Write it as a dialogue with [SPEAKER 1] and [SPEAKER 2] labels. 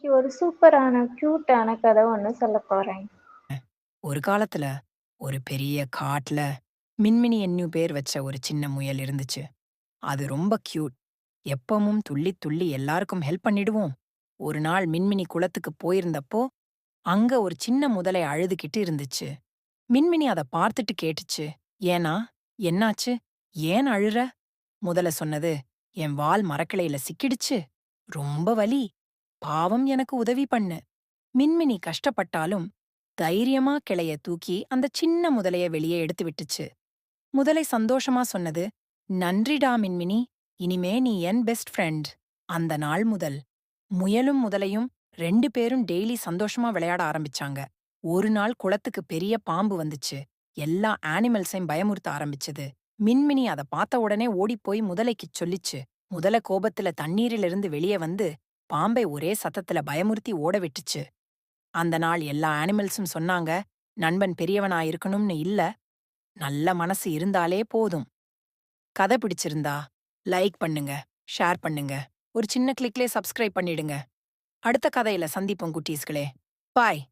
[SPEAKER 1] இன்னைக்கு ஒரு சூப்பரான, கியூட்டான கதை ஒண்ணு சொல்லப் போறேன்.
[SPEAKER 2] ஒரு காலத்துல ஒரு பெரிய காட்டுல மின்மினி என்னும் பேர் வச்ச ஒரு சின்ன முயல் இருந்துச்சு. அது ரொம்ப கியூட். எப்பவும் துள்ளி துள்ளி எல்லாருக்கும் ஹெல்ப் பண்ணிடுவோம். ஒரு நாள் மின்மினி குளத்துக்கு போயிருந்தப்போ அங்க ஒரு சின்ன முதலை அழுதுகிட்டு இருந்துச்சு. மின்மினி அத பார்த்துட்டு கேட்டுச்சு. ஏனா என்னாச்சு? ஏன் அழுற? முதல சொன்னது, என் வால் மரக்கிளையில சிக்கிடுச்சு. ரொம்ப வலி. பாவம், எனக்கு உதவி பண்ணு. மின்மினி கஷ்டப்பட்டாலும் தைரியமா கிளைய தூக்கி அந்த சின்ன முதலைய வெளியே எடுத்து விட்டுச்சு. முதலை சந்தோஷமா சொன்னது, நன்றிடா மின்மினி, இனிமே நீ என் பெஸ்ட் ஃப்ரெண்ட். அந்த நாள் முதல் முயலும் முதலையும் 2 பேரும் டெய்லி சந்தோஷமா விளையாட ஆரம்பிச்சாங்க. ஒரு நாள் குளத்துக்கு பெரிய பாம்பு வந்துச்சு. எல்லா அனிமல்ஸையும் பயமுறுத்த ஆரம்பிச்சது. மின்மினி அத பார்த்த உடனே ஓடிப்போய் முதலைக்குச் சொல்லிச்சு. முதல கோபத்துல தண்ணீரிலிருந்து வெளியே வந்து பாம்பை ஒரே சத்தத்துல பயமுறுத்தி ஓட விட்டுச்சு. அந்த நாள் எல்லா அனிமல்ஸும் சொன்னாங்க, நண்பன் பெரியவனா இருக்கணும்னு இல்ல, நல்ல மனசு இருந்தாலே போதும். கதை பிடிச்சிருந்தா லைக் பண்ணுங்க, ஷேர் பண்ணுங்க. ஒரு சின்ன கிளிக்லயே சப்ஸ்கிரைப் பண்ணிடுங்க. அடுத்த கதையில சந்திப்போம் குட்டீஸ்களே. பாய்.